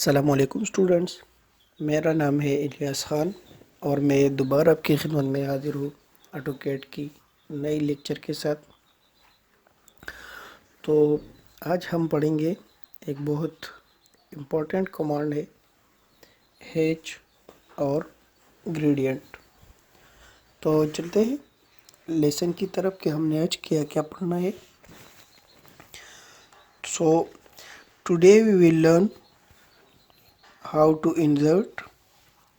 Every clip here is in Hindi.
अस्सलामुअलैकुम स्टूडेंट्स, मेरा नाम है इलियास ख़ान और मैं दोबारा आपकी खिदमत में हाज़िर हूँ ऑटोकैड की नई लेक्चर के साथ। तो आज हम पढ़ेंगे एक बहुत इम्पोर्टेंट कमांड है हैच और ग्रेडियंट। तो चलते हैं लेसन की तरफ कि हमने आज क्या क्या पढ़ना है। So today we will learn how to insert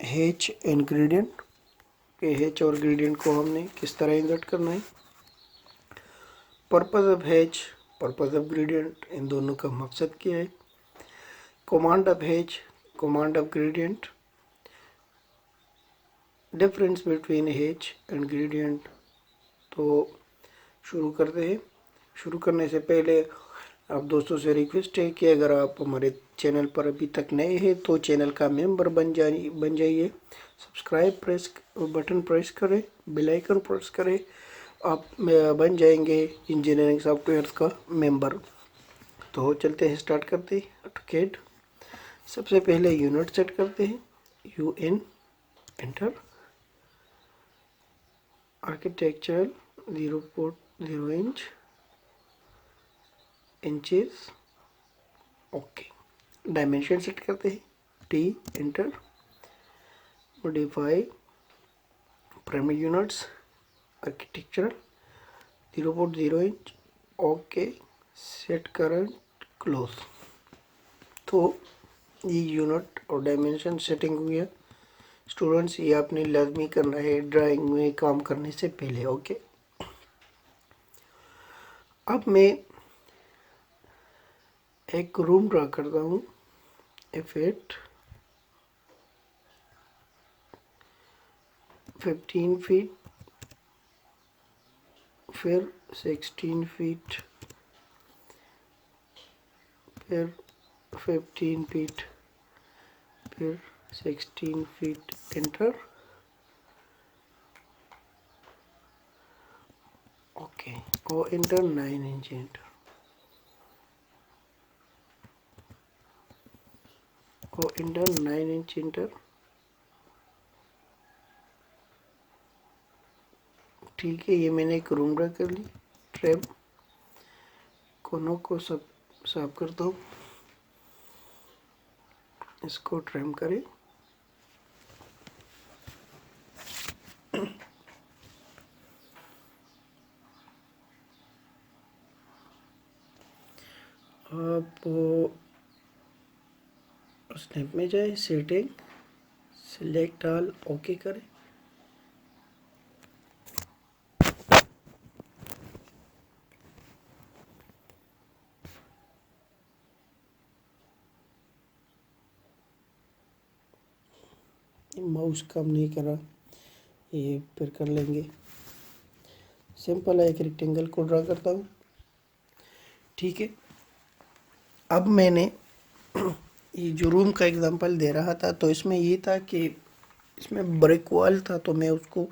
hatch and gradient कि हैच और ग्रेडियंट को हमने किस तरह इंसर्ट करना है। Purpose of hatch, purpose of gradient, इन दोनों का मकसद क्या है। Command of hatch, command of gradient, difference between hatch and gradient. तो शुरू करते हैं। शुरू करने से पहले आप दोस्तों से रिक्वेस्ट है कि अगर आप हमारे चैनल पर अभी तक नए हैं तो चैनल का मेंबर बन जाइए। सब्सक्राइब बटन प्रेस करें, बेल आइकन प्रेस करें, आप बन जाएंगे इंजीनियरिंग सॉफ्टवेयर का मेंबर। तो चलते हैं, स्टार्ट करते हैं ऑटोकैड। सबसे पहले यूनिट सेट करते हैं, UN enter. Architecture 0.0 inch inches, okay. Dimension set करते हैं, T enter. Modify primary units, architecture 0.0 inch, okay. Set current close. तो ये यूनिट और डायमेंशन सेटिंग हुई है स्टूडेंट्स, ये आपने लाजमी करना है ड्राइंग में काम करने से पहले, ओके। अब मैं एक रूम ड्रा करता हूँ, F8 15 फीट, फिर 16 फीट, फिर 15 फीट, फिर 16 फीट एंटर, ओके। और एंटर 9 इंच एंटर, और एंटर 9 इंच एंटर, ठीक है। ये मैंने एक रूम ड्रा कर ली। ट्रैप कोनों को सब साफ करता हूँ, इसको ट्रिम करें। आप स्नैप में जाए, सेटिंग, सिलेक्ट ऑल, ओके करें। माउस काम नहीं कर रहा, ये फिर कर लेंगे। सिंपल है, एक रेक्टेंगल को ड्रा करता हूँ, ठीक है। अब मैंने ये जो रूम का एग्जांपल दे रहा था तो इसमें ये था कि इसमें ब्रेक वॉल था, तो मैं उसको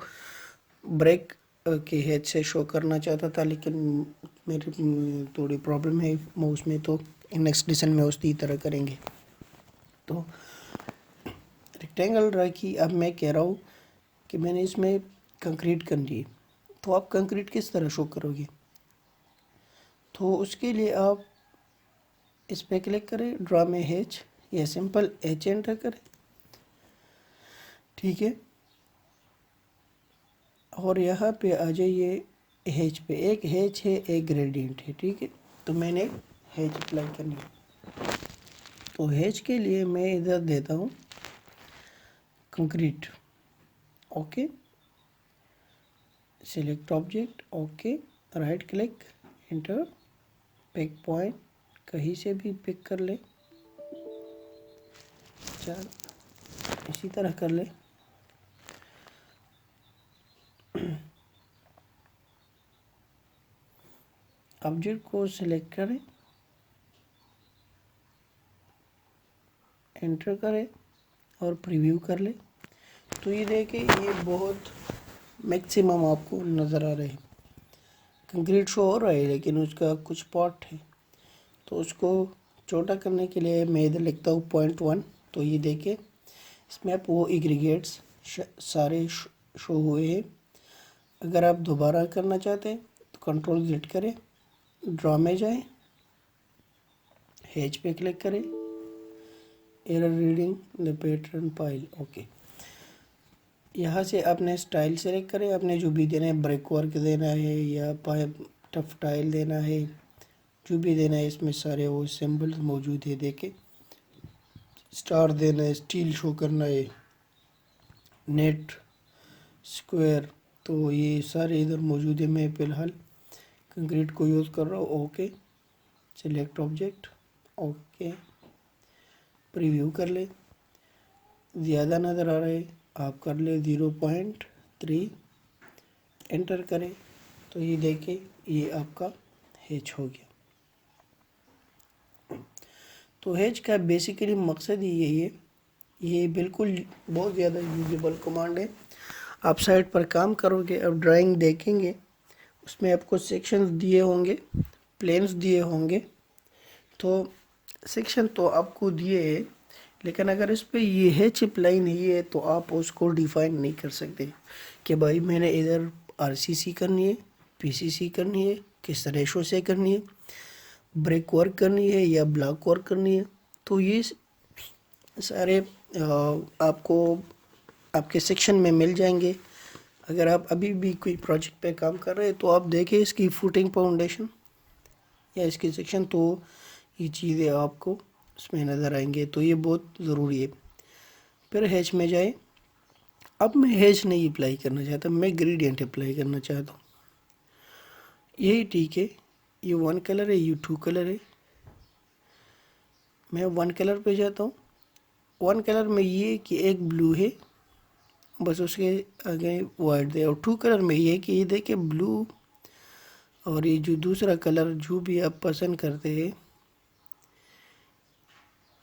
ब्रेक के हेड से शो करना चाहता था, लेकिन मेरी थोड़ी प्रॉब्लम है माउस में, तो नेक्स्ट लेसन में उसी तरह करेंगे। तो रेक्टेंगल ड्रा की। अब मैं कह रहा हूँ कि मैंने इसमें कंक्रीट करनी है, तो आप कंक्रीट किस तरह शो करोगे। तो उसके लिए आप इस पर क्लिक करें, ड्रा में हैच, या सिंपल H एंटर करें, ठीक है। और यहाँ पे आ जाइए हैच पे, एक हैच है एक ग्रेडियंट है, ठीक है। तो मैंने हैच अप्लाई करनी है, तो हैच के लिए मैं इधर देता हूँ concrete, okay. Select object, okay, right click, enter, pick point, कहीं से भी पिक कर ले, चल इसी तरह कर ले। ऑब्जेक्ट को सिलेक्ट करें, एंटर करें और प्रीव्यू कर ले। तो ये देखें, ये बहुत मैक्सिमम आपको नज़र आ रहे हैं। कंक्रीट शो हो रहा है लेकिन उसका कुछ पार्ट है, तो उसको छोटा करने के लिए मैं इधर लिखता हूँ 0.1। तो ये देखिए इसमें आप वो एग्रीगेट्स सारे शो हुए हैं। अगर आप दोबारा करना चाहते हैं तो कंट्रोल Z करें, ड्रा में जाएं, हेज पे क्लिक करें, error reading the pattern pile, okay. यहाँ से आपने स्टाइल सेलेक्ट करें, आपने जो भी देना है, ब्रेक वर्क देना है या पाइप टफ टाइल देना है, जो भी देना है इसमें सारे वो सिंबल्स मौजूद है। देखे स्टार देना है, स्टील शो करना है, नेट, स्क्वायर, तो ये सारे इधर मौजूद है। मैं फ़िलहाल कंक्रीट को यूज़ कर रहा हूँ। Okay, select object, okay, preview कर ले। ज़्यादा नज़र आ रहा है, आप कर ले 0.3, एंटर करें तो ये देखिए ये आपका हेज हो गया। तो हेज का बेसिकली मकसद ही यही है, ये बिल्कुल बहुत ज़्यादा यूजेबल कमांड है। आप साइट पर काम करोगे, अब ड्राइंग देखेंगे, उसमें आपको सेक्शंस दिए होंगे, प्लेन्स दिए होंगे। तो सेक्शन तो आपको दिए है, लेकिन अगर इस पर ये हेज अप्लाई नहीं है तो आप उसको डिफाइन नहीं कर सकते कि भाई मैंने इधर RCC करनी है, PCC करनी है, किस रेशो से करनी है, ब्रेक वर्क करनी है या ब्लॉक वर्क करनी है। तो ये सारे आपको आपके सेक्शन में मिल जाएंगे। अगर आप अभी भी कोई प्रोजेक्ट पे काम कर रहे हैं तो आप देखें इसकी फुटिंग फाउंडेशन या इसकी सेक्शन, तो ये चीज़ें आपको उसमें नज़र आएंगे। तो ये बहुत ज़रूरी है। फिर हेज में जाए। अब मैं हेज नहीं अप्लाई करना चाहता, मैं ग्रेडियंट अप्लाई करना चाहता हूँ। यही ठीक है, ये 1 कलर है, ये 2 कलर है। मैं 1 कलर पे जाता हूँ। 1 कलर में ये कि एक ब्लू है, बस उसके आगे वाइट दे। और 2 कलर में ये कि ये देखिए ब्लू और ये जो दूसरा कलर जो भी आप पसंद करते हैं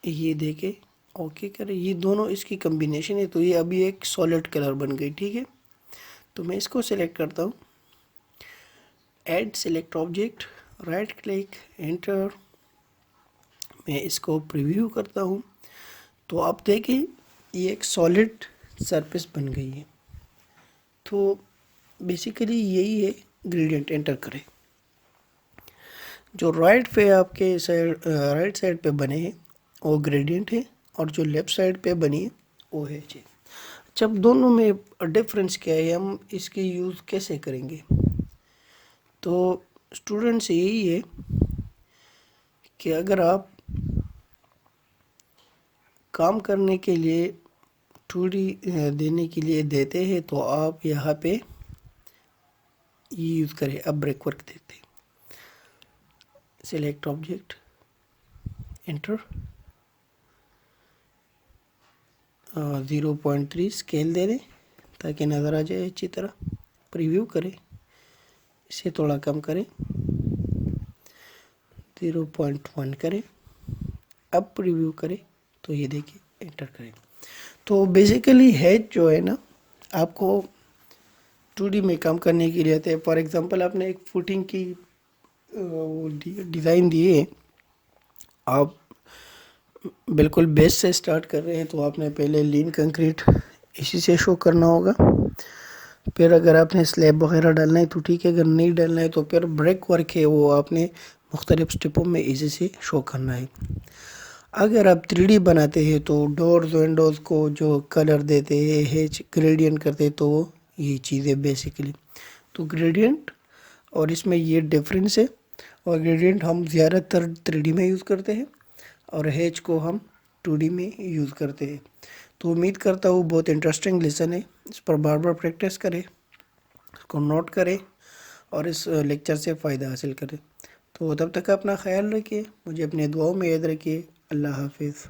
ये देखे, ओके करें। ये दोनों इसकी कम्बिनेशन है, तो ये अभी एक सॉलिड कलर बन गई। ठीक है, तो मैं इसको सेलेक्ट करता हूँ, add select object, right click, enter. मैं इसको प्रीव्यू करता हूँ तो आप देखें ये एक सॉलिड सरफेस बन गई है। तो बेसिकली यही है ग्रेडियंट। एंटर करें। जो राइट पे आपके साइड राइट साइड पे बने हैं वो ग्रेडियंट है, और जो लेफ़्ट साइड पे बनी है वो है जी। जब दोनों में डिफरेंस क्या है, हम इसके यूज़ कैसे करेंगे, तो स्टूडेंट्स यही है कि अगर आप काम करने के लिए 2D देने के लिए देते हैं तो आप यहाँ पे ये यूज़ करें। अब ब्रेक वर्क देते हैं, सिलेक्ट ऑब्जेक्ट, एंटर, 0.3 स्केल दे दें ताकि नज़र आ जाए अच्छी तरह। प्रीव्यू करें, इसे थोड़ा कम करें, 0.1 करें। अब प्रीव्यू करें तो ये देखिए, एंटर करें। तो बेसिकली हेज जो है ना, आपको 2D में काम करने के लिए आते हैं। फॉर एग्जांपल आपने एक फुटिंग की डिज़ाइन दी है, आप बिल्कुल बेस से स्टार्ट कर रहे हैं तो आपने पहले लीन कंक्रीट इसी से शो करना होगा। फिर अगर आपने स्लैब वगैरह डालना है तो ठीक है, अगर नहीं डालना है तो फिर ब्रेक वर्क है वो आपने मुख्तलिफ स्टेपों में इसी से शो करना है। अगर आप 3D बनाते हैं तो डोर्स विंडोज़ को जो कलर देते हैं, हेज ग्रेडियंट करते हैं, तो ये चीज़ें बेसिकली तो ग्रेडियंट और इसमें ये डिफरेंस है। और ग्रेडियंट हम ज़्यादातर 3D में यूज़ करते हैं और हेज को हम 2D में यूज़ करते हैं। तो उम्मीद करता हूँ बहुत इंटरेस्टिंग लेसन है, इस पर बार बार प्रैक्टिस करें, इसको नोट करें और इस लेक्चर से फ़ायदा हासिल करें। तो तब तक अपना ख्याल रखिए, मुझे अपने दुआओं में याद रखिए। अल्लाह हाफिज़।